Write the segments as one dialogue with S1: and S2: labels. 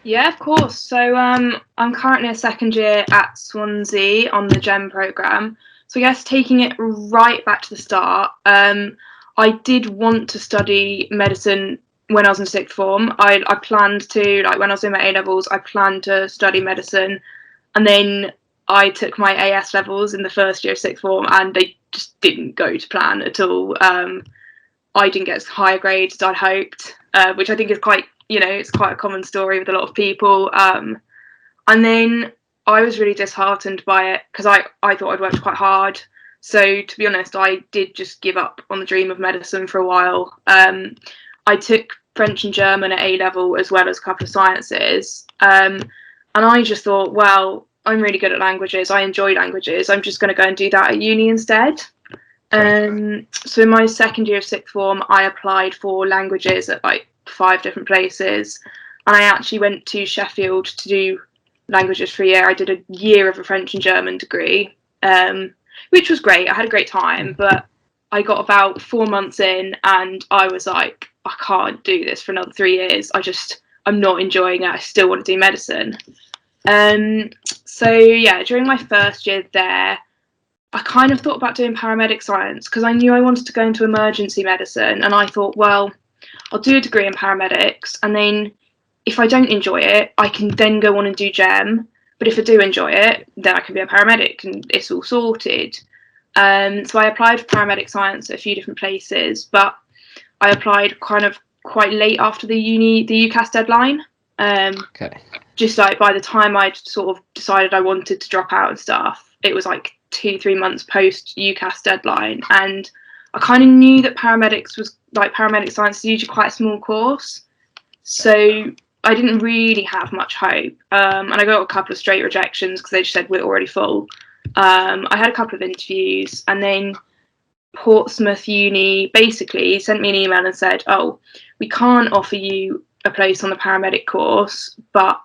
S1: Yeah, of course. So I'm currently a second year at Swansea on the GEM programme. So I guess taking it right back to the start, I did want to study medicine when I was in sixth form. I planned to, like when I was doing my A levels, I planned to study medicine, and then I took my AS levels in the first year of sixth form, and they just didn't go to plan at all. I didn't get as high a grades as I'd hoped, which I think is quite, it's quite a common story with a lot of people. And then I was really disheartened by it because I thought I'd worked quite hard. So to be honest, I did just give up on the dream of medicine for a while. I took French and German at A level as well as a couple of sciences. And I just thought, well, I'm really good at languages. I enjoy languages. I'm just going to go and do that at uni instead.
S2: Okay.
S1: So in my second year of sixth form, I applied for languages at like 5 different places, and I actually went to Sheffield to do languages for a year. I did a year of a French and German degree, which was great. I had a great time, but I got about 4 months in, and I was like, I can't do this for another 3 years. I'm not enjoying it. I still want to do medicine. So yeah, during my first year there, I kind of thought about doing paramedic science because I knew I wanted to go into emergency medicine, and I thought, well, I'll do a degree in paramedics, and then if I don't enjoy it, I can then go on and do GEM. But if I do enjoy it, then I can be a paramedic, and it's all sorted. So I applied for paramedic science at a few different places, but I applied kind of quite late after the UCAS deadline.
S2: Okay.
S1: Just like by the time I'd sort of decided I wanted to drop out and stuff, it was like 2-3 months post UCAS deadline, and I kind of knew that paramedic science is usually quite a small course, so I didn't really have much hope. And I got a couple of straight rejections because they just said we're already full. I had a couple of interviews, and then Portsmouth Uni basically sent me an email and said, "Oh, we can't offer you a place on the paramedic course, but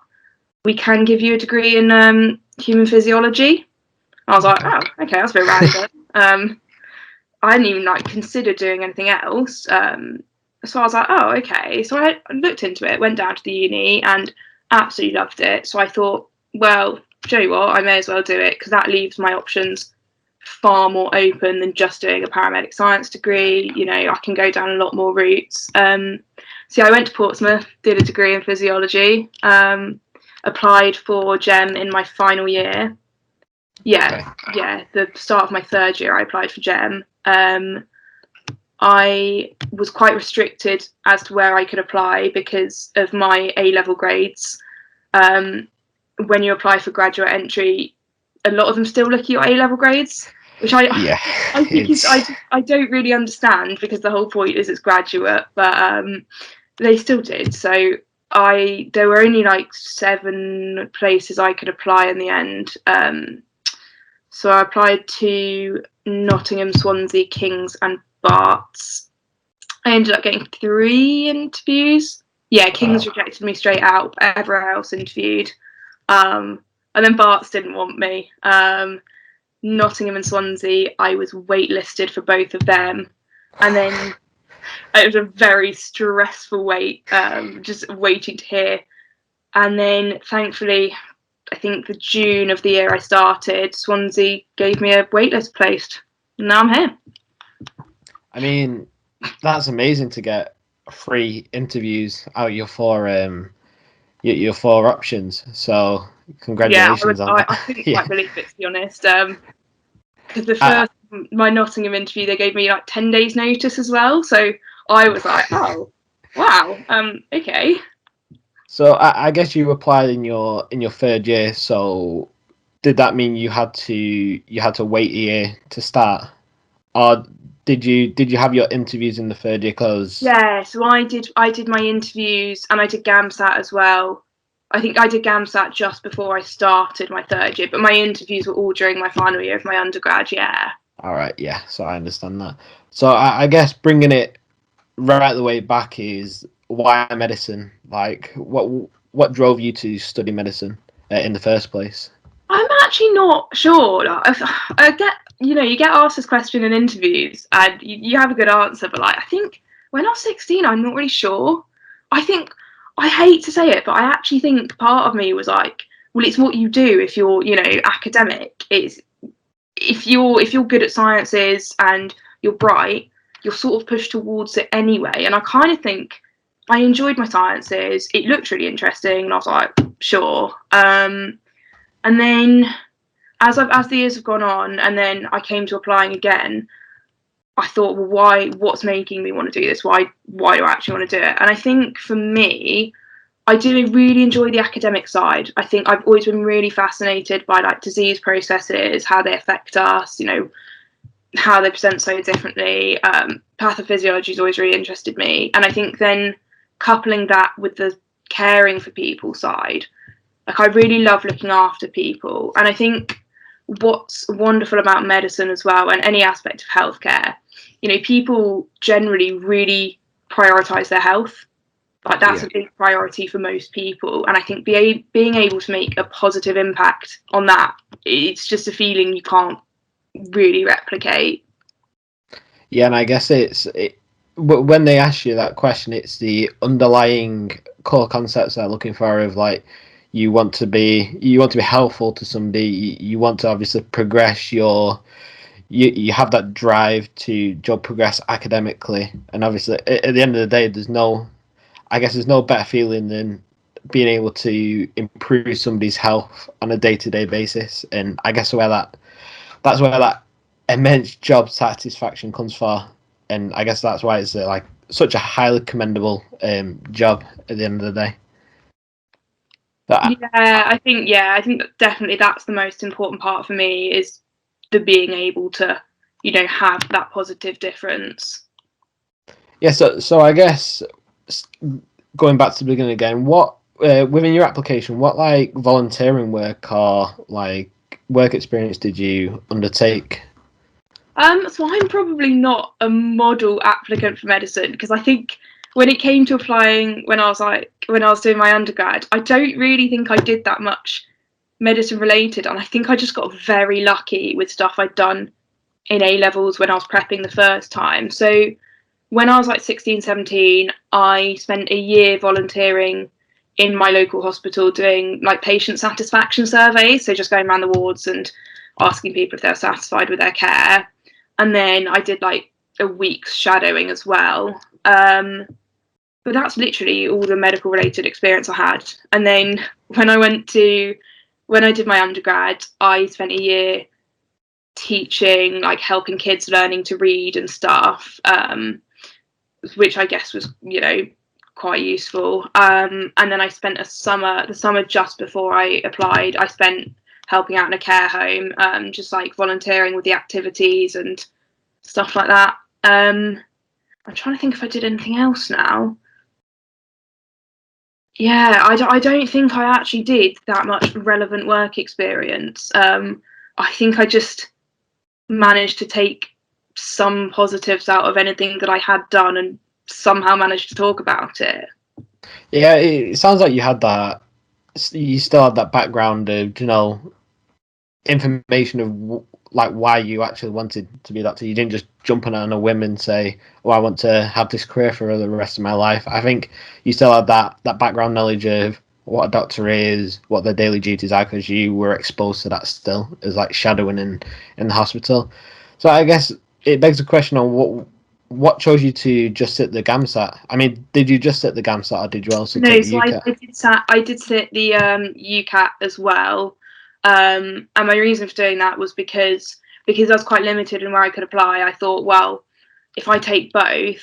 S1: we can give you a degree in human physiology." I was like,
S2: Okay.
S1: oh, okay, that's a bit random. I hadn't even like considered doing anything else. So I was like, oh, okay. So I looked into it, went down to the uni, and absolutely loved it. So I thought, well, do you know what? I may as well do it because that leaves my options far more open than just doing a paramedic science degree. I can go down a lot more routes. So yeah, I went to Portsmouth, did a degree in physiology, applied for GEM in my final year.
S2: Okay.
S1: Yeah, the start of my third year, I applied for GEM. I was quite restricted as to where I could apply because of my A level grades. Um, when you apply for graduate entry, a lot of them still look at your A level grades, which
S2: Yeah.
S1: I think is
S2: It's
S1: I don't really understand because the whole point is it's graduate, but they still did. So there were only like 7 places I could apply in the end. So I applied to Nottingham, Swansea, Kings, and Barts. I ended up getting 3 interviews. Yeah, Kings
S2: wow.
S1: rejected me straight out. Everywhere else interviewed. And then Barts didn't want me. Nottingham and Swansea, I was waitlisted for both of them. And then it was a very stressful wait, just waiting to hear. And then thankfully, I think the June of the year I started, Swansea gave me a waitlist placed. And now I'm here.
S2: I mean, that's amazing to get 3 interviews out your your 4 options. So
S1: Yeah,
S2: congratulations on
S1: I
S2: that.
S1: couldn't
S2: Yeah.
S1: quite believe it, to be honest. Because the
S2: I,
S1: first, my Nottingham interview, they gave me like 10 days notice as well. So I was like, oh, wow, okay.
S2: so I guess you applied in your third year. So did that mean you had to wait a year to start, or did you have your interviews in the third year? Cause
S1: Yeah, so I did my interviews and I did GAMSAT as well. I think I did GAMSAT just before I started my third year, but my interviews were all during my final year of my undergrad, yeah.
S2: all right, yeah. So I understand that. So I guess bringing it right the way back is why medicine? Like what drove you to study medicine in the first place?
S1: I'm actually not sure. Like, I get, you get asked this question in interviews and you have a good answer, but like, I think when I was 16, I'm not really sure. I think I hate to say it, but I actually think part of me was like, well, it's what you do if you're, academic. It's if you're good at sciences and you're bright, you're sort of pushed towards it anyway. And I kind of think I enjoyed my sciences. It looked really interesting, and I was like, sure. And then as the years have gone on, and then I came to applying again, I thought, well, why? What's making me want to do this? Why do I actually want to do it? And I think for me, I do really enjoy the academic side. I think I've always been really fascinated by like disease processes, how they affect us, how they present so differently. Pathophysiology has always really interested me. And I think then coupling that with the caring for people side, like I really love looking after people. And I think what's wonderful about medicine as well, and any aspect of healthcare, people generally really prioritize their health. Like that's a big priority for most people, and I think being able to make a positive impact on that, it's just a feeling you can't really replicate.
S2: Yeah, and I guess when they ask you that question, it's the underlying core concepts they're looking for of like you want to be helpful to somebody, you want to obviously progress you have that drive to job progress academically, and obviously at the end of the day there's no better feeling than being able to improve somebody's health on a day-to-day basis. And I guess that's where that immense job satisfaction comes from. And I guess that's why it's like such a highly commendable job at the end of the day.
S1: I think definitely that's the most important part for me, is the being able to have that positive difference.
S2: Yeah, so I guess going back to the beginning again, what within your application, what like volunteering work or like work experience did you undertake?
S1: So I'm probably not a model applicant for medicine, because I think when it came to applying when I was doing my undergrad, I don't really think I did that much medicine related, and I think I just got very lucky with stuff I'd done in A levels when I was prepping the first time. So when I was like 16, 17, I spent a year volunteering in my local hospital doing like patient satisfaction surveys. So just going around the wards and asking people if they're satisfied with their care. And then I did like a week's shadowing as well. But that's literally all the medical related experience I had. And then when I did my undergrad, I spent a year teaching, like helping kids learning to read and stuff, which I guess was, quite useful. And then I spent the summer just before I applied, I spent helping out in a care home, just like volunteering with the activities and stuff like that. I'm trying to think if I did anything else now. Yeah, I don't think I actually did that much relevant work experience. I think I just managed to take some positives out of anything that I had done and somehow managed to talk about it.
S2: Yeah, it sounds like you had that. You still had that background of information of like why you actually wanted to be a doctor. You didn't just jump on a whim and say, "Oh, I want to have this career for the rest of my life." I think you still had that background knowledge of what a doctor is, what their daily duties are, because you were exposed to that still as like shadowing in the hospital. So I guess it begs the question on what chose you to just sit the GAMSAT? I mean, did you just sit the GAMSAT, or did you also
S1: No,
S2: take the
S1: so
S2: UCAT?
S1: I did sit the UCAT as well. And my reason for doing that was because I was quite limited in where I could apply. I thought, well, if I take both,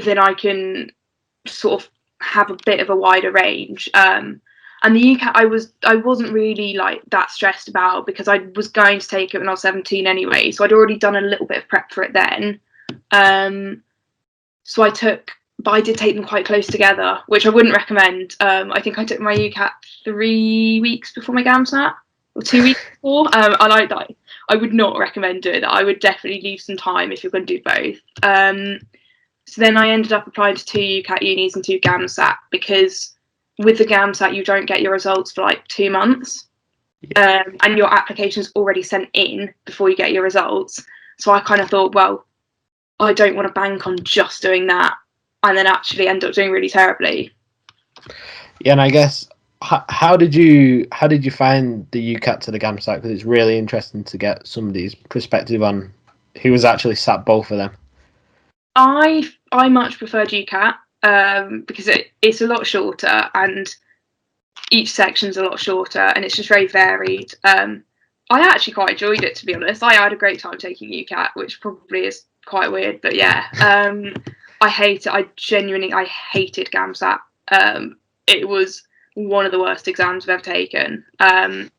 S1: then I can sort of have a bit of a wider range. And the UCAT, I wasn't really like that stressed about, because I was going to take it when I was 17 anyway, so I'd already done a little bit of prep for it then. So but I did take them quite close together, which I wouldn't recommend. I think I took my UCAT 3 weeks before my GAMSAT, or 2 weeks before, and I would not recommend doing that. I would definitely leave some time if you're going to do both. So then I ended up applying to 2 UCAT unis and 2 GAMSAT, because with the GAMSAT you don't get your results for like 2 months, and your application's already sent in before you get your results. So I kind of thought, well, I don't want to bank on just doing that and then actually end up doing really terribly.
S2: Yeah, and I guess how did you find the UCAT to the GAMSAT? Because it's really interesting to get somebody's perspective on who was actually sat both of them.
S1: I much prefer GCAT because it's a lot shorter and each section's a lot shorter and it's just very varied. I actually quite enjoyed it, to be honest. I had a great time taking UCAT, which probably is quite weird, but yeah. I hate it. I hated GAMSAT. It was one of the worst exams I've ever taken. And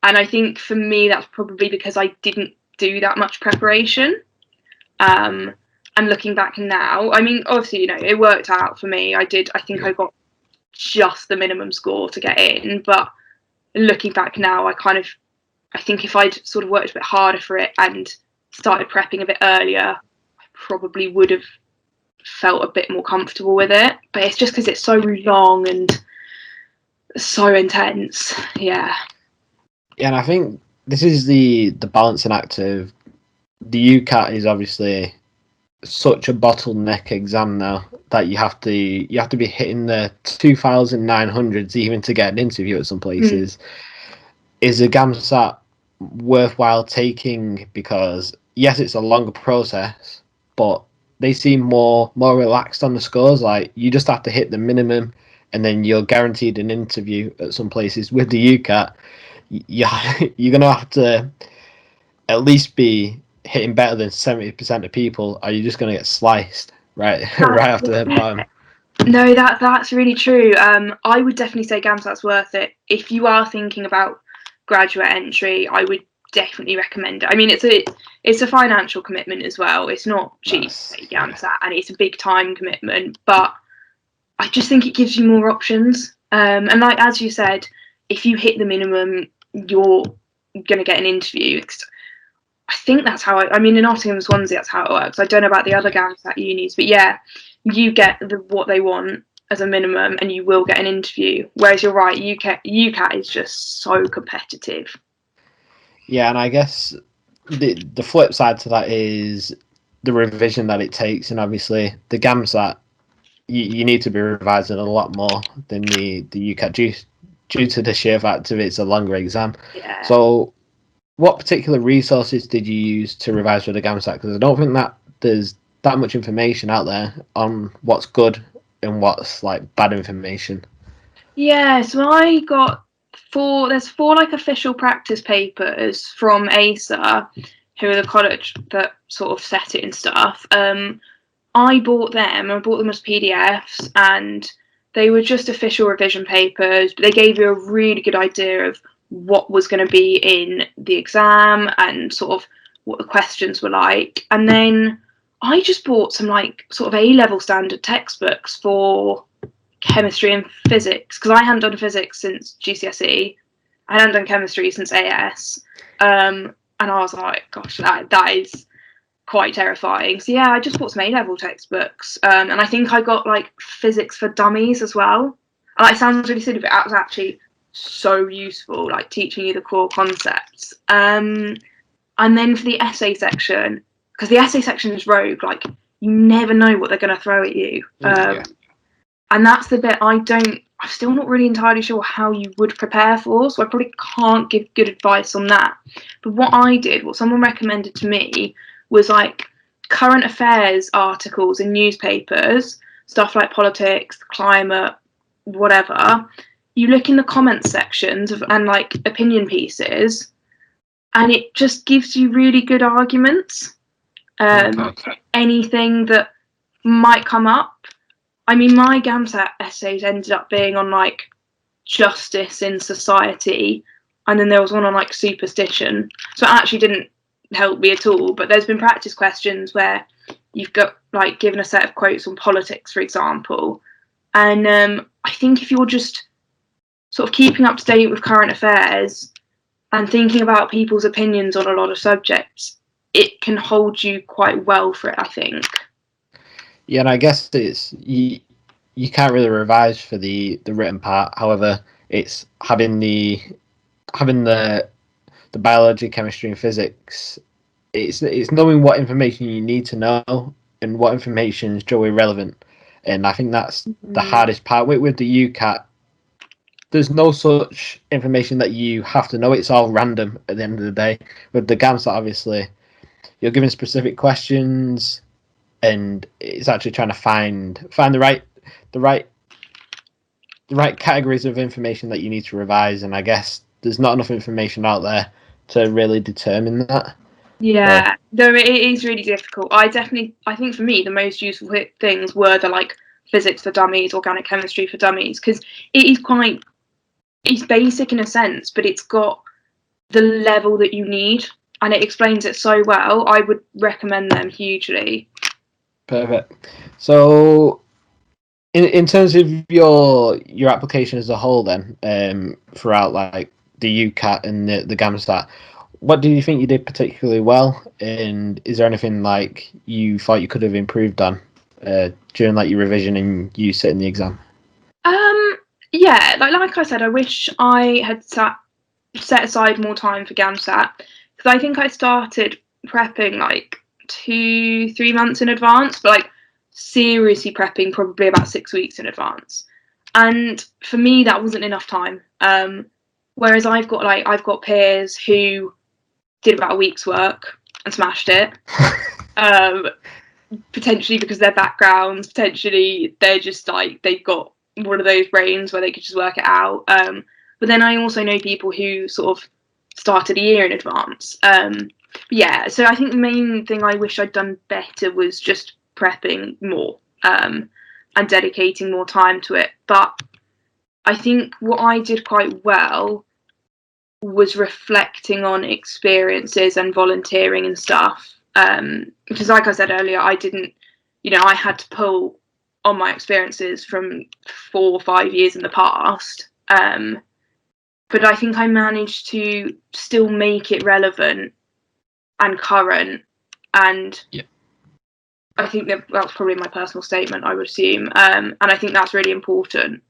S1: I think for me, that's probably because I didn't do that much preparation. And looking back now, I mean, obviously, it worked out for me. I think I got just the minimum score to get in, but looking back now, I think if I'd sort of worked a bit harder for it and started prepping a bit earlier, I probably would have felt a bit more comfortable with it. But it's just because it's so long and so intense. Yeah.
S2: Yeah, and I think this is the balancing act of the UCAT is obviously such a bottleneck exam now that you have to be hitting the 2,900s even to get an interview at some places. Is a GAMSAT worthwhile taking? Because yes, it's a longer process, but they seem more relaxed on the scores. Like you just have to hit the minimum, and then you're guaranteed an interview at some places. With the UCAT, you're gonna have to at least be hitting better than 70% of people. Are you just gonna get sliced right right after the bottom?
S1: No, that's really true. I would definitely say GAMSAT's worth it. If you are thinking about graduate entry, I would definitely recommend it. I mean, it's a financial commitment as well. It's not cheap to take GAMSAT, and it's a big time commitment. But I just think it gives you more options. And like as you said, if you hit the minimum, you're gonna get an interview. I think that's how I mean, in Nottingham, Swansea, that's how it works. I don't know about the other GAMSAT unis, but yeah, you get what they want as a minimum and you will get an interview. Whereas you're right, UCAT is just so competitive.
S2: Yeah, and I guess the flip side to that is the revision that it takes, and obviously the GAMSAT you need to be revising a lot more than the UCAT due to the sheer fact of it's a longer exam.
S1: Yeah.
S2: So, what particular resources did you use to revise for the GAMSAT? Because I don't think that there's that much information out there on what's good and what's like bad information.
S1: Yeah, so I got there's four like official practice papers from ASA, who are the college that sort of set it and stuff. I bought them. I bought them as PDFs, and they were just official revision papers. But they gave you a really good idea of what was going to be in the exam and sort of what the questions were like. And then I just bought some like sort of A-level standard textbooks for chemistry and physics because I hadn't done physics since GCSE. I hadn't done chemistry since AS. And I was like, gosh, that is quite terrifying. So yeah, I just bought some A-level textbooks, and I think I got like physics for dummies as well. And that sounds really silly, but that was actually so useful, like teaching you the core concepts. And then for the essay section, because the essay section is rogue, like you never know what they're going to throw at you. And that's the bit I'm still not really entirely sure how you would prepare for, so I probably can't give good advice on that. But what someone recommended to me was like current affairs articles in newspapers, stuff like politics, climate, whatever. You look in the comments sections and like opinion pieces, and it just gives you really good arguments. Anything that might come up. I mean, my GAMSAT essays ended up being on like justice in society, and then there was one on like superstition. So it actually didn't help me at all. But there's been practice questions where you've got like given a set of quotes on politics, for example, and I think if you're just sort of keeping up to date with current affairs and thinking about people's opinions on a lot of subjects, it can hold you quite well for it, I think.
S2: Yeah, and I guess it's you can't really revise for the written part. However, it's having the biology, chemistry, and physics. It's knowing what information you need to know and what information is truly relevant. and I think that's the hardest part with the UCAT. There's no such information that you have to know. It's all random at the end of the day. With the GAMSAT, obviously, you're given specific questions, and it's actually trying to find the right categories of information that you need to revise. And I guess there's not enough information out there to really determine that.
S1: Yeah, though it is really difficult. I think for me the most useful things were the like physics for dummies, organic chemistry for dummies, because it's basic in a sense, but it's got the level that you need, and it explains it so well. I would recommend them hugely.
S2: Perfect. So, in terms of your application as a whole, then throughout like the UCAT and the GAMSAT, what do you think you did particularly well? And is there anything like you thought you could have improved on during like your revision and you sitting the exam?
S1: Yeah, like I said, I wish I had set aside more time for GAMSAT, because I think I started prepping like 2-3 months in advance, but like seriously prepping probably about 6 weeks in advance. And for me, that wasn't enough time. Whereas I've got peers who did about a week's work and smashed it. Potentially because their backgrounds, potentially they're just like they've got one of those brains where they could just work it out. But then I also know people who sort of started a year in advance. Yeah, so I think the main thing I wish I'd done better was just prepping more and dedicating more time to it. But I think what I did quite well was reflecting on experiences and volunteering and stuff. Because like I said earlier, I didn't, I had to pull on my experiences from 4 or 5 years in the past. But I think I managed to still make it relevant and current. And
S2: yeah.
S1: I think that's probably my personal statement, I would assume. And I think that's really important.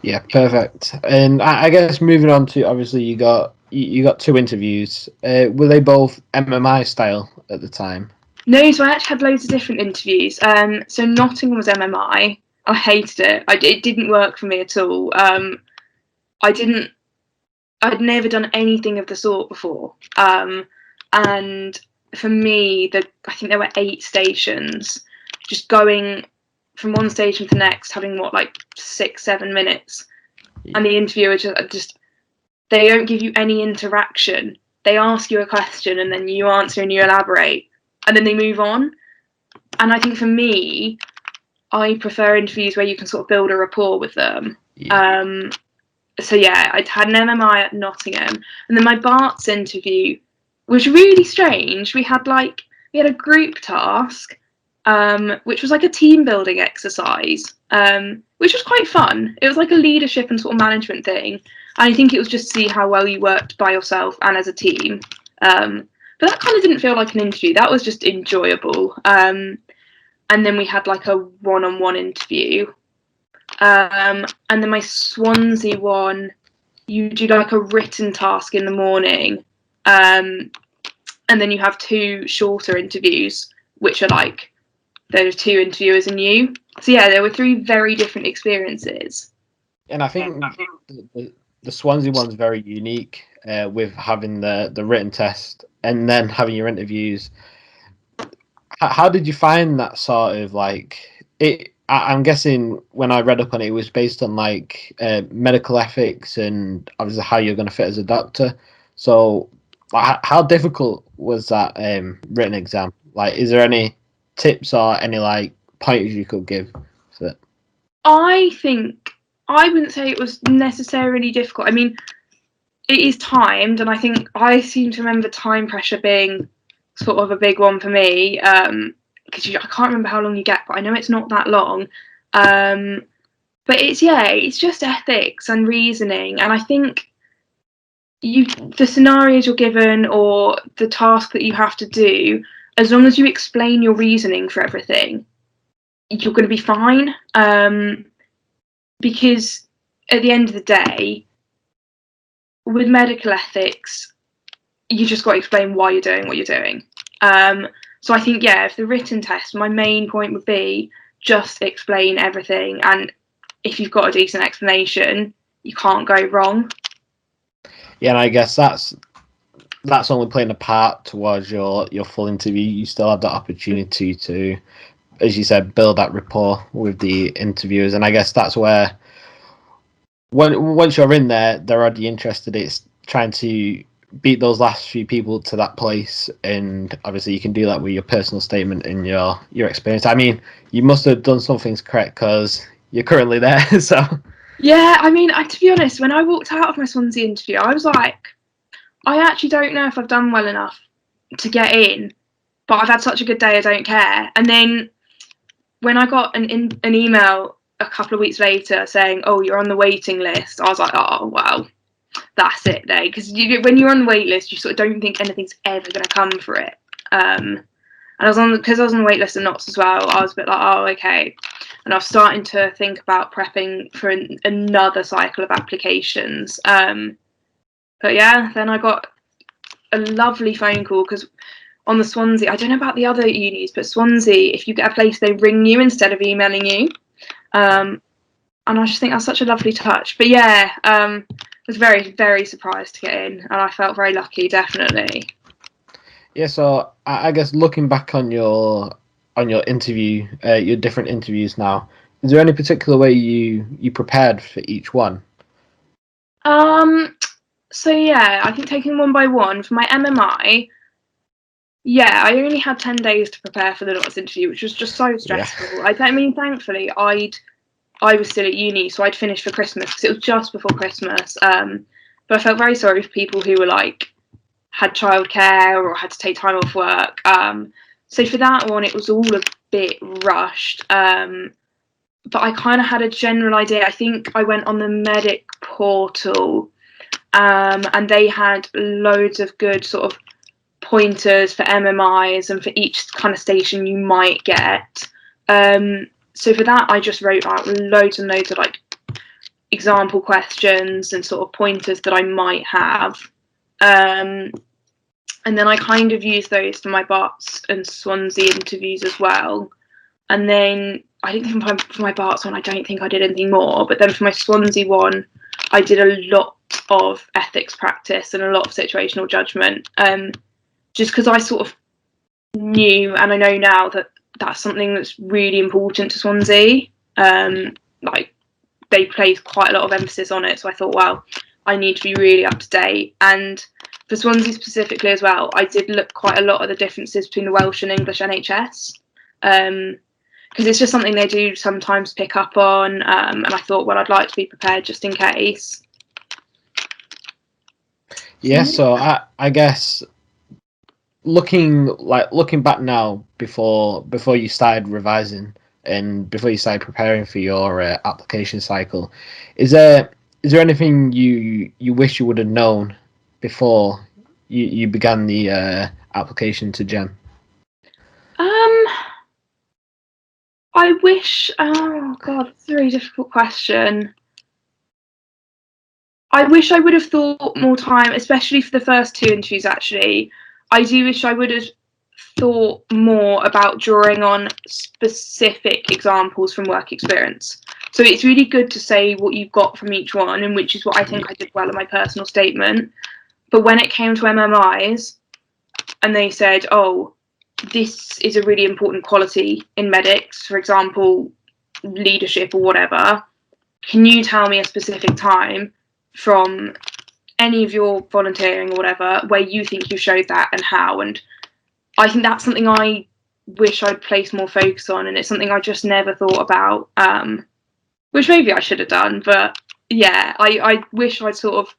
S2: Yeah, perfect. And I guess moving on to, obviously you got 2 interviews. Were they both MMI style at the time?
S1: No, so I actually had loads of different interviews. So Nottingham was MMI. I hated it. It didn't work for me at all. I'd never done anything of the sort before. And for me, I think there were 8 stations, just going from one station to the next, having like 6-7 minutes. Yeah. And the interviewer just they don't give you any interaction. They ask you a question and then you answer and you elaborate, and then they move on. And I think for me, I prefer interviews where you can sort of build a rapport with them. Yeah. So yeah, I'd had an MMI at Nottingham, and then my Barts interview was really strange. We had a group task, which was like a team building exercise, which was quite fun. It was like a leadership and sort of management thing. And I think it was just to see how well you worked by yourself and as a team. But that kind of didn't feel like an interview. That was just enjoyable. And then we had like a one-on-one interview. And then my Swansea one, you do like a written task in the morning. And then you have 2 shorter interviews, which are like, there's 2 interviewers and you. So yeah, there were 3 very different experiences.
S2: And I think the Swansea one's very unique with having the written test and then having your interviews. How did you find that sort of like it? I'm guessing when I read up on it, it was based on like medical ethics and obviously how you're going to fit as a doctor. So, how difficult was that written exam? Like, is there any tips or any like pointers you could give for it?
S1: I think I wouldn't say it was necessarily difficult. I mean, it is timed, and I think I seem to remember time pressure being sort of a big one for me, because I can't remember how long you get, but I know it's not that long. But it's just ethics and reasoning, and I think the scenarios you're given or the task that you have to do, as long as you explain your reasoning for everything, you're going to be fine. Because at the end of the day, with medical ethics, you just got to explain why you're doing what you're doing. So I think, if the written test, my main point would be just explain everything, and if you've got a decent explanation, you can't go wrong.
S2: Yeah, and I guess that's only playing a part towards your full interview. You still have that opportunity to, as you said, build that rapport with the interviewers, and I guess that's where once you're in there, they're already interested. It's trying to beat those last few people to that place, and obviously you can do that with your personal statement and your experience. I mean, you must have done some things correct because you're currently there. So
S1: Yeah, I mean, to be honest, when I walked out of my Swansea interview, I was like, I actually don't know if I've done well enough to get in, but I've had such a good day, I don't care. And then when I got an email a couple of weeks later saying, "Oh, you're on the waiting list," I was like, "Oh, well, that's it, then." Because when you're on the wait list, you sort of don't think anything's ever going to come for it. And because I was on the wait list at Knots as well, I was a bit like, "Oh, okay." And I was starting to think about prepping for another cycle of applications. But yeah, then I got a lovely phone call because on the Swansea, I don't know about the other unis, but Swansea, if you get a place, they ring you instead of emailing you. And I just think that's such a lovely touch. But yeah, I was very, very surprised to get in, and I felt very lucky, definitely.
S2: yeah, so I guess looking back on your interview, your different interviews now, is there any particular way you prepared for each one?
S1: So yeah, I think taking one by one for my MMI. Yeah, I only had 10 days to prepare for the Knots interview, which was just so
S2: Yeah.
S1: stressful. I mean, thankfully, I was still at uni, so I'd finished for Christmas because it was just before Christmas. But I felt very sorry for people who were like had childcare or had to take time off work. So for that one, it was all a bit rushed. But I kind of had a general idea. I think I went on the medic portal, and they had loads of good sort of pointers for MMIs and for each kind of station you might get. So for that, I just wrote out loads and loads of like example questions and sort of pointers that I might have. And then I kind of used those for my Barts and Swansea interviews as well. And then I think for my Barts one, I don't think I did anything more. But then for my Swansea one, I did a lot of ethics practice and a lot of situational judgment. Just because I sort of knew, and I know now that that's something that's really important to Swansea. Like they place quite a lot of emphasis on it, so I thought, well, I need to be really up to date. And for Swansea specifically as well, I did look quite a lot at the differences between the Welsh and English NHS, because it's just something they do sometimes pick up on. And I thought, well, I'd like to be prepared just in case.
S2: Yeah, so I guess looking back now before you started revising and before you started preparing for your application cycle, is there anything you wish you would have known before you began the application to GEM?
S1: I wish. Oh God, it's a very difficult question. I wish I would have thought more time, especially for the first two interviews. Actually, I do wish I would have thought more about drawing on specific examples from work experience. So it's really good to say what you've got from each one, and which is what I think I did well in my personal statement. But when it came to MMIs, and they said, "Oh, this is a really important quality in medics, for example, leadership or whatever. Can you tell me a specific time from any of your volunteering or whatever where you think you showed that and how?" And I think that's something I wish I'd placed more focus on, and it's something I just never thought about, which maybe I should have done. But yeah, I wish I'd sort of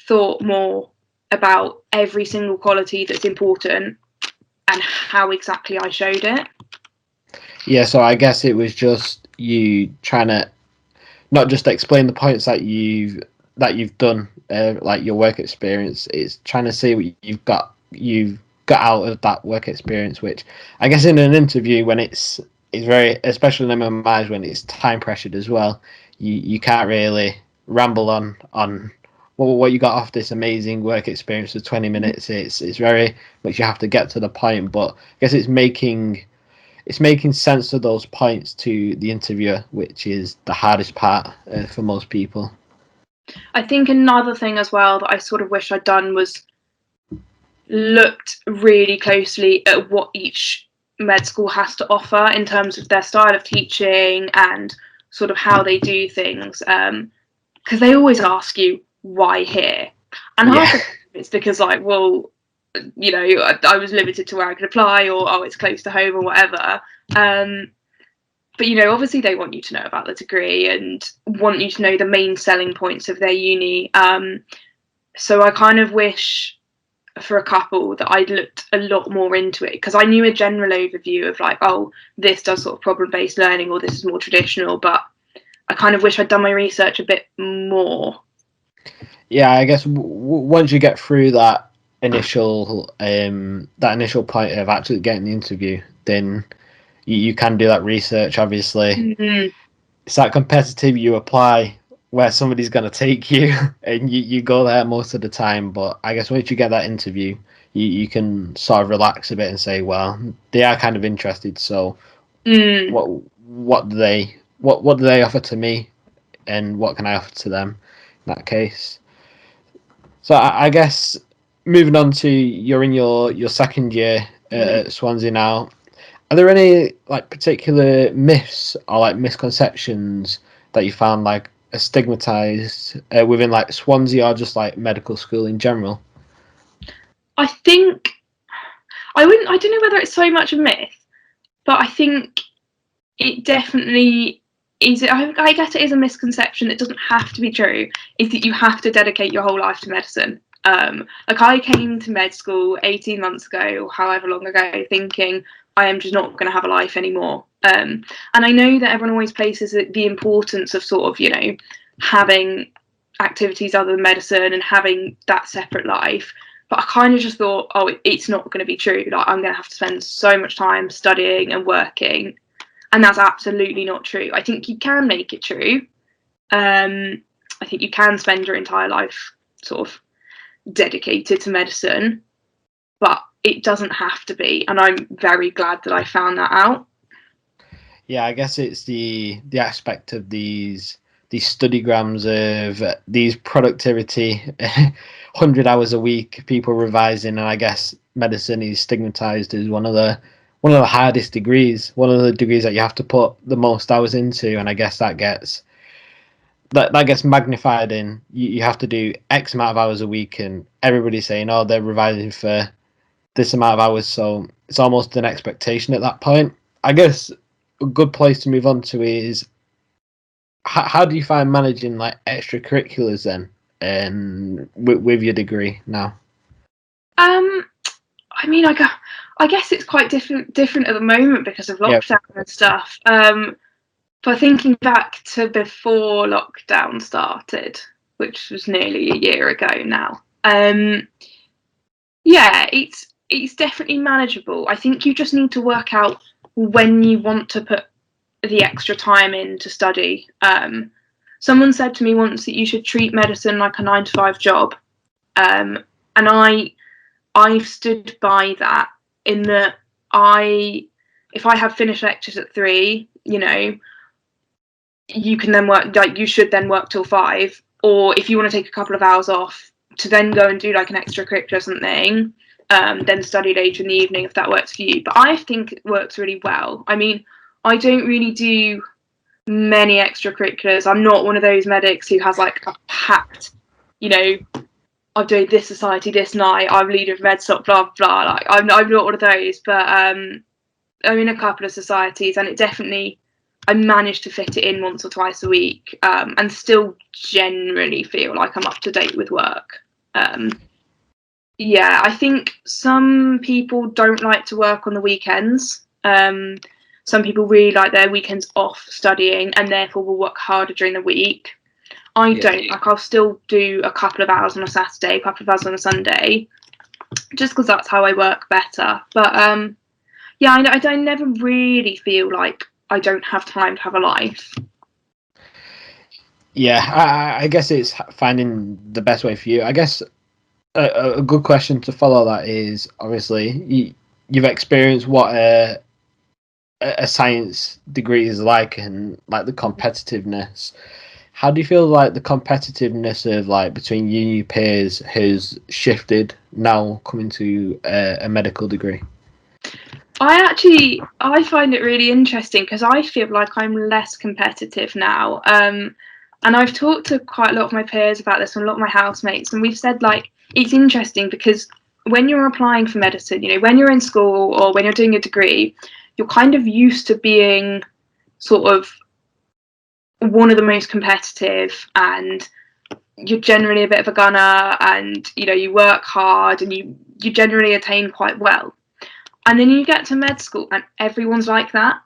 S1: thought more about every single quality that's important and how exactly I showed it.
S2: Yeah, so I guess it was just you trying to not just explain the points that you've done, like your work experience. It's trying to see what you've got out of that work experience, which I guess in an interview when it's very, especially in MMIs when it's time pressured as well, you can't really ramble on what you got off this amazing work experience for 20 minutes. It's very much you have to get to the point, but I guess it's it's making sense of those points to the interviewer, which is the hardest part for most people.
S1: I think another thing as well that I sort of wish I'd done was looked really closely at what each med school has to offer in terms of their style of teaching and sort of how they do things. Because they always ask you, why here? And half the time it's because, like, well, you know, I was limited to where I could apply, or oh, it's close to home, or whatever. But, you know, obviously they want you to know about the degree and want you to know the main selling points of their uni. So I kind of wish for a couple that I'd looked a lot more into it, because I knew a general overview of like, oh, this does sort of problem-based learning, or this is more traditional, but I kind of wish I'd done my research a bit more.
S2: Yeah, I guess once you get through that initial point of actually getting the interview, then you can do that research. Obviously,
S1: Mm-hmm.
S2: it's that competitive. You apply where somebody's going to take you, and you go there most of the time. But I guess once you get that interview, you can sort of relax a bit and say, well, they are kind of interested. So what do they offer to me, and what can I offer to them in that case? So I guess moving on to you're in your second year at Swansea now. Are there any like particular myths or like misconceptions that you found like are stigmatized within like Swansea or just like medical school in general?
S1: I think I don't know whether it's so much a myth, but I think it definitely is. I guess it is a misconception that doesn't have to be true. Is that you have to dedicate your whole life to medicine. Like I came to med school 18 months ago, or however long ago, thinking I am just not going to have a life anymore. And I know that everyone always places the importance of sort of, you know, having activities other than medicine and having that separate life. But I kind of just thought, oh, it's not going to be true. Like I'm going to have to spend so much time studying and working, and that's absolutely not true. I think you can make it true. I think you can spend your entire life sort of dedicated to medicine, but it doesn't have to be. And I'm very glad that I found that out.
S2: Yeah, I guess it's the aspect of these studygrams of these productivity 100 hours a week, people revising, and I guess medicine is stigmatized as one of the hardest degrees, one of the degrees that you have to put the most hours into, and I guess that gets magnified in you have to do X amount of hours a week, and everybody's saying, oh, they're revising for this amount of hours, so it's almost an expectation at that point. I guess a good place to move on to is how do you find managing like extracurriculars then, and with your degree now?
S1: I mean, I guess it's quite different at the moment because of lockdown and stuff. But thinking back to before lockdown started, which was nearly a year ago now, yeah, it's definitely manageable. I think you just need to work out when you want to put the extra time in to study. Someone said to me once that you should treat medicine like a 9 to 5 job, and I've stood by that. In that if I have finished lectures at 3, you know, you can then work, like you should then work till 5, or if you want to take a couple of hours off to then go and do like an extracurricular or something, then study later in the evening if that works for you. But I think it works really well. I mean, I don't really do many extracurriculars. I'm not one of those medics who has like a packed, you know, I'm doing this society this night, I'm leader of MedSoc, blah blah. Like I'm not one of those, but I'm in a couple of societies, and it definitely I manage to fit it in once or twice a week, and still generally feel like I'm up to date with work. Yeah, I think some people don't like to work on the weekends. Some people really like their weekends off studying, and therefore will work harder during the week. I don't. Like, I'll still do a couple of hours on a Saturday, a couple of hours on a Sunday, just because that's how I work better. But yeah, I never really feel like I don't have time to have a life.
S2: Yeah, I guess it's finding the best way for you. I guess a good question to follow that is obviously you've experienced what a science degree is like, and like the competitiveness. How do you feel like the competitiveness of like between you and your peers has shifted now coming to a medical degree?
S1: I find it really interesting because I feel like I'm less competitive now. And I've talked to quite a lot of my peers about this and a lot of my housemates, and we've said like it's interesting because when you're applying for medicine, you know, when you're in school or when you're doing a degree, you're kind of used to being sort of one of the most competitive, and you're generally a bit of a gunner, and you know you work hard and you generally attain quite well. And then you get to med school and everyone's like that,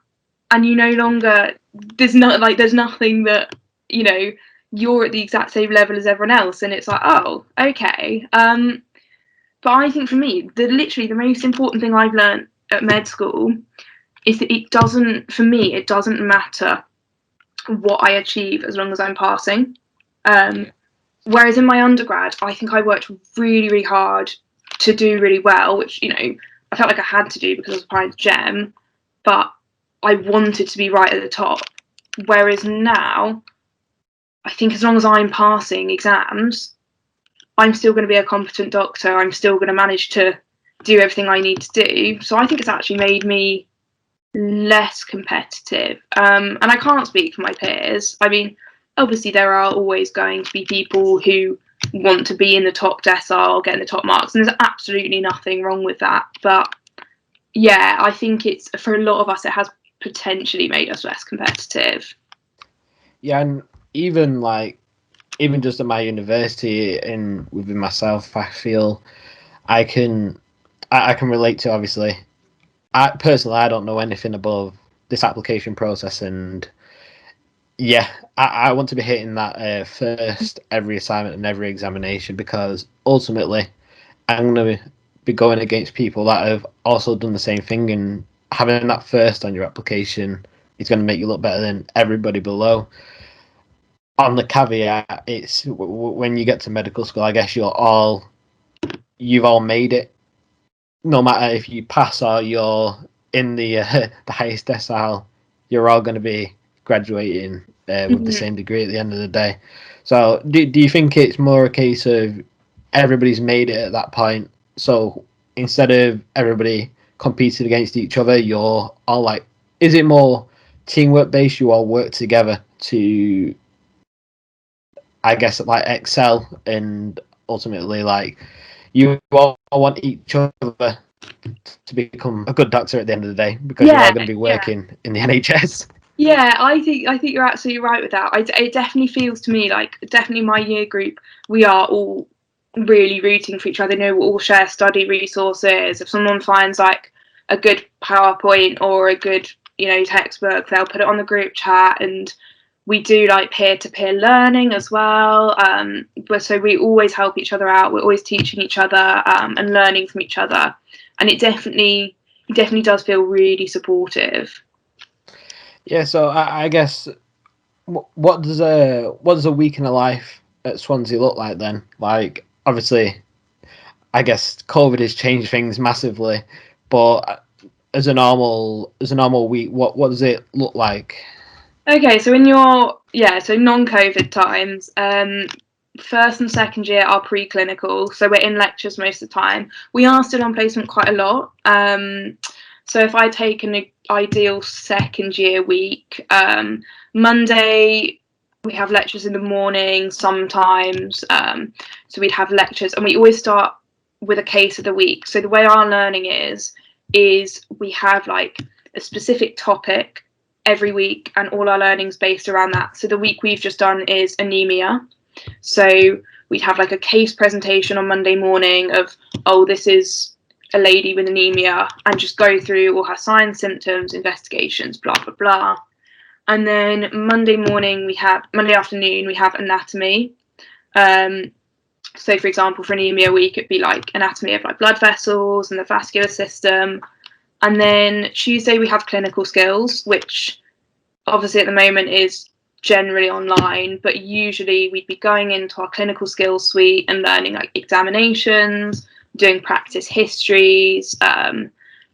S1: and you no longer, there's nothing that, you know, you're at the exact same level as everyone else, and it's like, oh, okay. But I think for me, literally the most important thing I've learned at med school is that it doesn't matter what I achieve as long as I'm passing. Whereas in my undergrad, I think I worked really, really hard to do really well, which, you know, I felt like I had to do because I was applying to GEM, but I wanted to be right at the top. Whereas now, I think as long as I'm passing exams, I'm still going to be a competent doctor. I'm still going to manage to do everything I need to do. So I think it's actually made me less competitive. And I can't speak for my peers. I mean, obviously, there are always going to be people who want to be in the top decile, getting the top marks, and there's absolutely nothing wrong with that. But yeah, I think it's, for a lot of us, it has potentially made us less competitive.
S2: Yeah, and even like even just at my university and within myself, I feel I can I can relate to, obviously. I personally I don't know anything above this application process, and yeah, I want to be hitting that first every assignment and every examination, because ultimately I'm going to be going against people that have also done the same thing, and having that first on your application is going to make you look better than everybody below. On the caveat, it's when you get to medical school, I guess you've all made it. No matter if you pass or you're in the highest decile, you're all going to be graduating with the
S1: Mhm.
S2: same degree at the end of the day. So, do you think it's more a case of everybody's made it at that point? So instead of everybody competing against each other, you're all like, is it more teamwork based? You all work together to, I guess, like excel, and ultimately like you all want each other to become a good doctor at the end of the day, because you're
S1: Yeah,
S2: all going to be
S1: yeah.
S2: working in the NHS.
S1: Yeah, I think you're absolutely right with that. It definitely feels to me like definitely my year group, we are all really rooting for each other. You know, we'll all share study resources. If someone finds like a good PowerPoint or a good, you know, textbook, they'll put it on the group chat, and we do like peer-to-peer learning as well. But so we always help each other out. We're always teaching each other, and learning from each other, and it definitely does feel really supportive.
S2: Yeah, so I guess what does a week in a life at Swansea look like then? Like, obviously, I guess COVID has changed things massively, but as a normal week, what does it look like?
S1: Okay, so in your, yeah, so non-COVID times, first and second year are preclinical, so we're in lectures most of the time. We are still on placement quite a lot. So if I take an ideal second year week, Monday we have lectures in the morning sometimes. So we'd have lectures, and we always start with a case of the week. So the way our learning is we have like a specific topic every week, and all our learning's based around that. So the week we've just done is anemia. So we'd have like a case presentation on Monday morning of, oh, this is a lady with anemia, and just go through all her signs, symptoms, investigations, blah, blah, blah. And then Monday afternoon, we have anatomy. Um, so for example, for anemia week, it'd be like anatomy of like blood vessels and the vascular system. And then Tuesday, we have clinical skills, which obviously at the moment is generally online, but usually we'd be going into our clinical skills suite and learning like examinations, doing practice histories,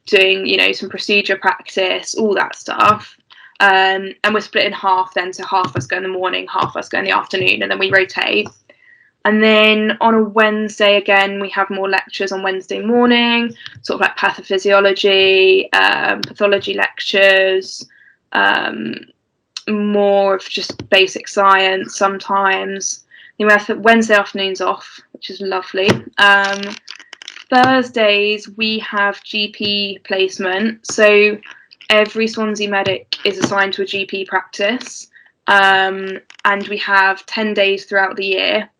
S1: doing, you know, some procedure practice, all that stuff. And we're split in half then, so half of us go in the morning, half of us go in the afternoon, and then we rotate. And then on a Wednesday, again, we have more lectures on Wednesday morning, sort of like pathophysiology, pathology lectures, more of just basic science sometimes. Then we have Wednesday afternoons off, which is lovely. Thursdays, we have GP placement. So every Swansea medic is assigned to a GP practice. And we have 10 days throughout the year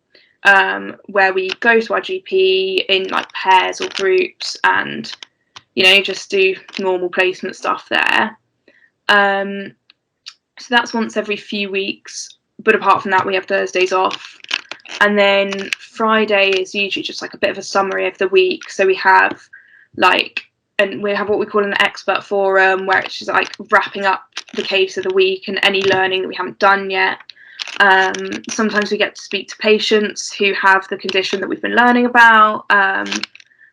S1: where we go to our GP in like pairs or groups and, you know, just do normal placement stuff there. So that's once every few weeks. But apart from that, we have Thursdays off. And then Friday is usually just like a bit of a summary of the week. So we have like, and we have what we call an expert forum, where it's just like wrapping up the case of the week and any learning that we haven't done yet. Sometimes we get to speak to patients who have the condition that we've been learning about.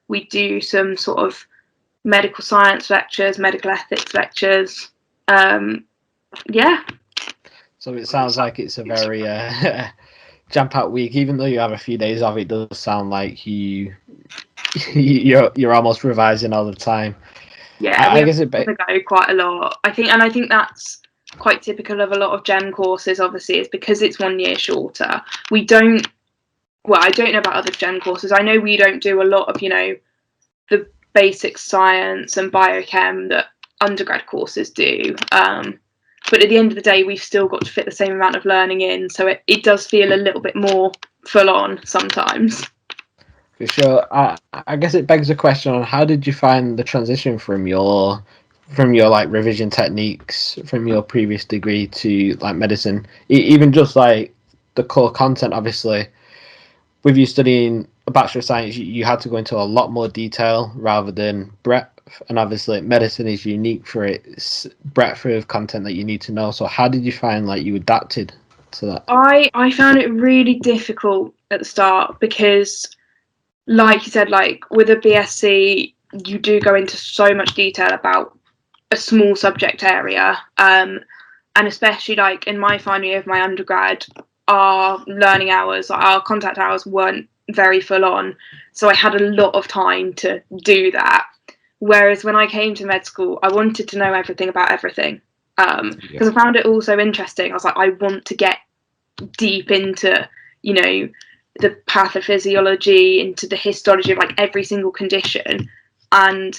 S1: We do some sort of medical science lectures, medical ethics lectures. Yeah.
S2: So it sounds like it's a very jam-packed week. Even though you have a few days off, it does sound like you're almost revising all the time.
S1: Yeah, I guess it go quite a lot. I think that's quite typical of a lot of GEM courses. Obviously, is because it's 1 year shorter. I don't know about other GEM courses. I know we don't do a lot of, you know, the basic science and biochem that undergrad courses do. But at the end of the day, we've still got to fit the same amount of learning in, so it does feel a little bit more full on sometimes.
S2: For sure. I guess it begs the question on how did you find the transition from your like revision techniques from your previous degree to like medicine, even just like the core content. Obviously, with you studying a Bachelor of Science, you had to go into a lot more detail rather than breadth. And obviously, medicine is unique for its breadth of content that you need to know. So, how did you find like you adapted to that?
S1: I found it really difficult at the start because, like you said, like with a BSc, you do go into so much detail about a small subject area. And especially like in my final year of my undergrad, our learning hours, our contact hours weren't very full on. So I had a lot of time to do that. Whereas when I came to med school, I wanted to know everything about everything. Because I found it all so interesting. I was like, I want to get deep into, you know, the pathophysiology, into the histology of like every single condition. And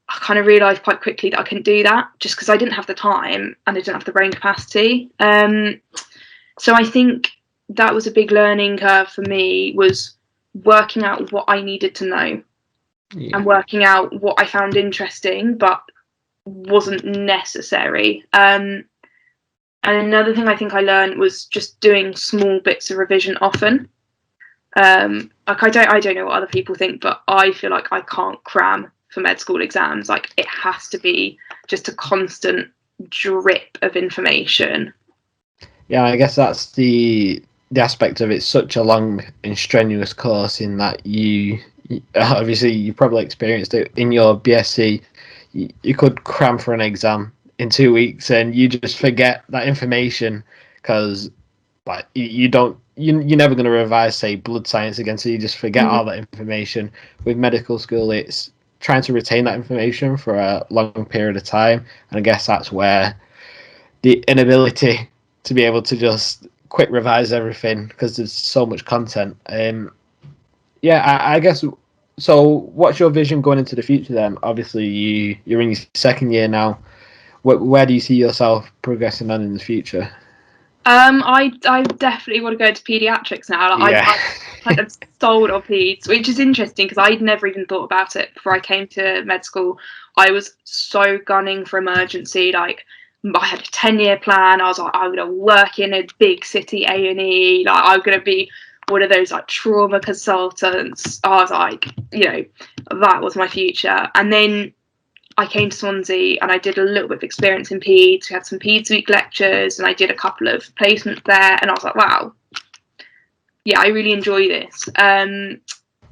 S1: I kind of realised quite quickly that I couldn't do that just because I didn't have the time and I didn't have the brain capacity. So I think that was a big learning curve for me, was working out what I needed to know and working out what I found interesting but wasn't necessary. And another thing I think I learned was just doing small bits of revision often. Like I don't know what other people think, but I feel like I can't cram for med school exams. Like it has to be just a constant drip of information.
S2: Yeah, I guess that's the aspect of it. Such a long and strenuous course in that you obviously you probably experienced it in your BSc. You could cram for an exam in 2 weeks and you just forget that information because like you're never going to revise, say, blood science again, so you just forget all that information. With medical school, it's trying to retain that information for a long period of time, and I guess that's where the inability to be able to just quick revise everything because there's so much content. I guess. So, what's your vision going into the future then? Obviously, you're in your second year now. Where do you see yourself progressing on in the future?
S1: I definitely want to go into paediatrics now. Like, I'm sold on peds, which is interesting because I'd never even thought about it before I came to med school. I was so gunning for emergency. Like, I had a 10-year plan. I was like, I'm gonna work in a big city A&E. Like, I'm gonna be one of those like trauma consultants. I was like, you know, that was my future. And then I came to Swansea and I did a little bit of experience in peds. We had some peds week lectures and I did a couple of placements there, and I was like, wow, yeah, I really enjoy this.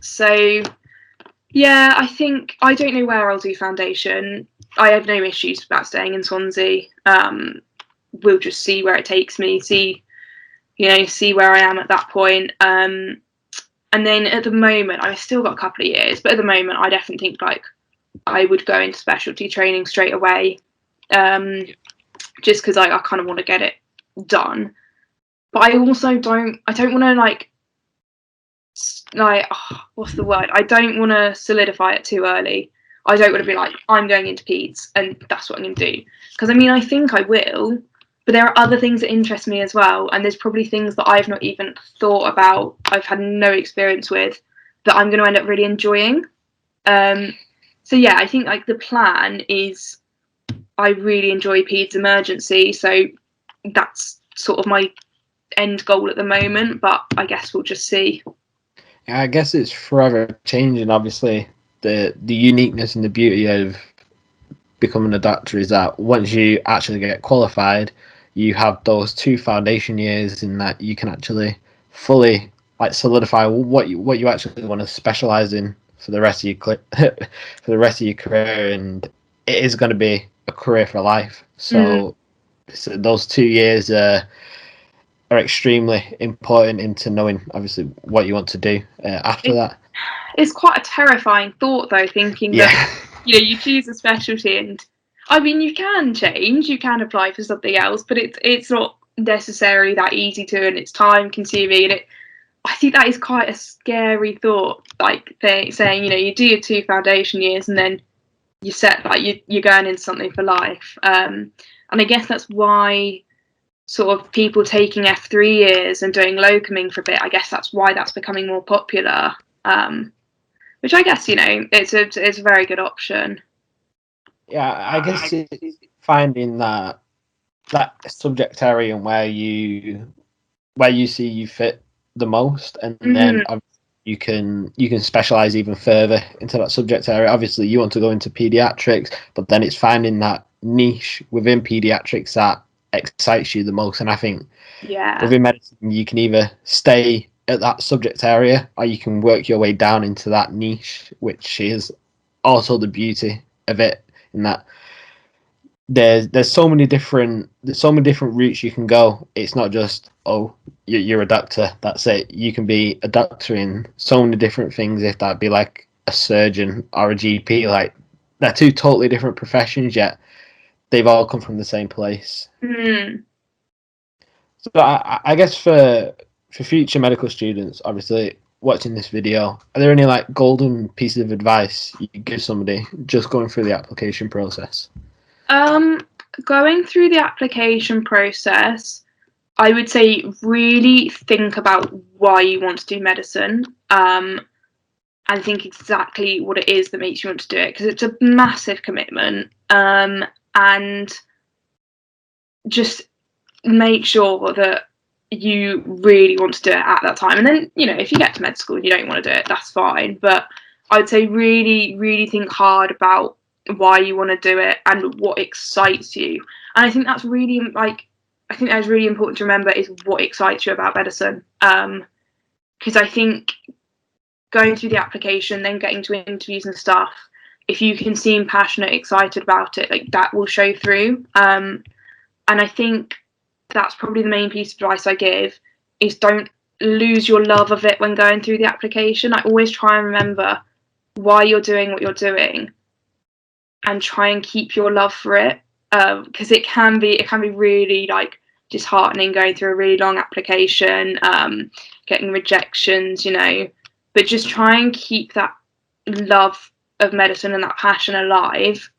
S1: So Yeah, I think I don't know where I'll do foundation. I have no issues about staying in Swansea. We'll just see where it takes me. See where I am at that point. And then at the moment, I've still got a couple of years, but at the moment, I definitely think like I would go into specialty training straight away, just because I kind of want to get it done. But I also don't. I don't want to what's the word? I don't want to solidify it too early. I don't want to be like, I'm going into peds and that's what I'm going to do. Because I mean, I think I will, but there are other things that interest me as well. And there's probably things that I've not even thought about, I've had no experience with, that I'm going to end up really enjoying. So yeah, I think like the plan is I really enjoy peds emergency. So that's sort of my end goal at the moment, but I guess we'll just see.
S2: I guess it's forever changing. Obviously, the uniqueness and the beauty of becoming a doctor is that once you actually get qualified, you have those 2 foundation years in that you can actually fully like solidify what you actually want to specialize in for the rest of your for the rest of your career, and it is going to be a career for life. So those 2 years are extremely important into knowing obviously what you want to do after that.
S1: It's quite a terrifying thought though, thinking that
S2: Yeah.
S1: you choose a specialty and I mean you can change, you can apply for something else, but it's not necessarily that easy to, and it's time consuming, and I think that is quite a scary thought, like saying you do your 2 foundation years and then you set like you're going into something for life. And I guess that's why sort of people taking F3 years and doing locuming for a bit, I guess that's why that's becoming more popular. Which I guess it's a very good option.
S2: Yeah, I guess it's finding that subject area and where you see you fit the most, and then you can specialize even further into that subject area. Obviously, you want to go into pediatrics, but then it's finding that niche within pediatrics that excites you the most. And I think within medicine, you can either stay at that subject area or you can work your way down into that niche, which is also the beauty of it. In that there's so many different routes you can go. It's not just you're a doctor, that's it. You can be a doctor in so many different things. If that be like a surgeon or a GP, like they're two totally different professions, yet they've all come from the same place. So I guess for future medical students, obviously watching this video, are there any like golden pieces of advice you could give somebody just going through the application process?
S1: Going through the application process, I would say really think about why you want to do medicine, and think exactly what it is that makes you want to do it, because it's a massive commitment, and just make sure that you really want to do it at that time. And then if you get to med school and you don't want to do it, that's fine, but I'd say really really think hard about why you want to do it and what excites you. And I think that's really really important to remember, is what excites you about medicine, because I think going through the application, then getting to interviews and stuff, if you can seem passionate, excited about it, like that will show through. And I think that's probably the main piece of advice I give, is don't lose your love of it when going through the application. I always try and remember why you're doing what you're doing and try and keep your love for it, because it can be really like disheartening going through a really long application, getting rejections, but just try and keep that love of medicine and that passion alive.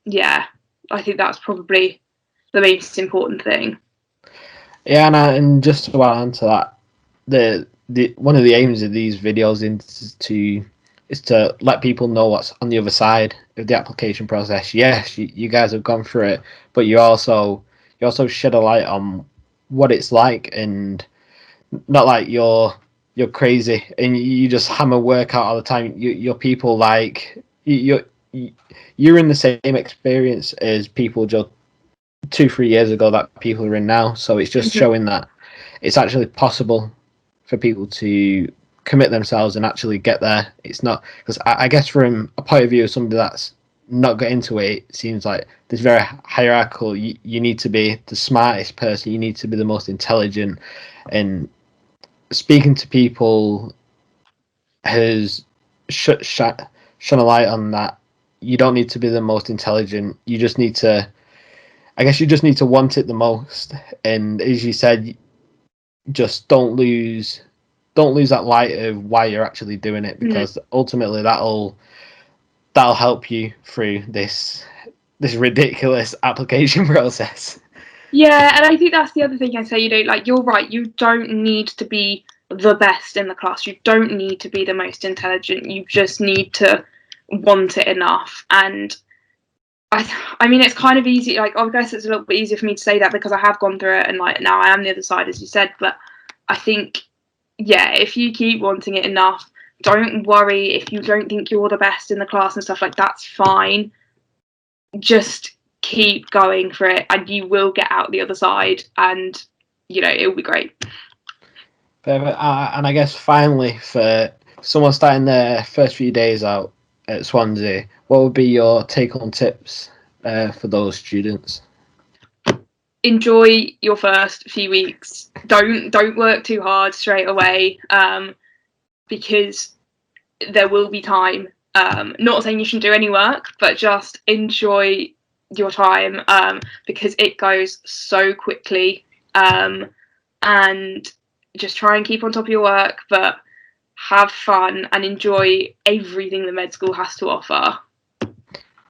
S1: Yeah, I think that's probably the most important thing.
S2: Yeah, and just to add on to that, the one of the aims of these videos is to let people know what's on the other side of the application process. Yes, you guys have gone through it, but you also shed a light on what it's like, and not like you're crazy and you just hammer work out all the time. You're people like you're in the same experience as people just 2-3 years ago that people are in now. So it's just showing that it's actually possible for people to commit themselves and actually get there. It's not, because I guess from a point of view of somebody that's not got into it, it seems like there's very hierarchical. You need to be the smartest person, you need to be the most intelligent, and speaking to people has shone a light on that. You don't need to be the most intelligent, you just need to, I guess you just need to want it the most. And as you said, just don't lose that light of why you're actually doing it, because ultimately that'll help you through this ridiculous application process.
S1: Yeah, and I think that's the other thing I say. You're right, you don't need to be the best in the class. You don't need to be the most intelligent. You just need to want it enough. And I mean, it's kind of easy. Like, I guess it's a little bit easier for me to say that because I have gone through it, and like now I am the other side, as you said. But I think, yeah, if you keep wanting it enough, don't worry if you don't think you're the best in the class and stuff like that's fine. Just keep going for it, and you will get out the other side, and it will be great.
S2: Perfect. And I guess finally, for someone starting their first few days out at Swansea, what would be your take-home tips for those students?
S1: Enjoy your first few weeks. Don't work too hard straight away, because there will be time. Not saying you shouldn't do any work, but just enjoy your time, because it goes so quickly. And just try and keep on top of your work, but have fun and enjoy everything the med school has to offer.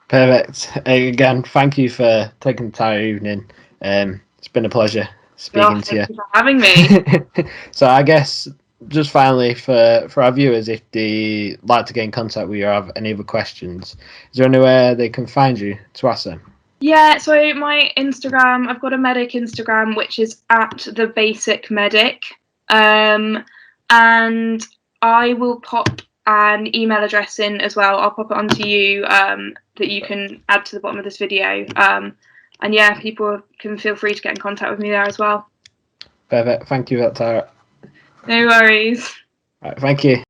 S2: Perfect. Again, thank you for taking the time evening. It's been a pleasure speaking to you.
S1: Thank you for having me.
S2: So I guess just finally, for our viewers, if they like to get in contact with you or have any other questions, is there anywhere they can find you to ask them?
S1: Yeah, so my Instagram, I've got a medic Instagram, which is at the basic medic, and I will pop an email address in as well. I'll pop it onto you, that you can add to the bottom of this video. And yeah, people can feel free to get in contact with me there as well.
S2: Perfect. Thank you for that, Tara.
S1: No worries.
S2: Right, thank you.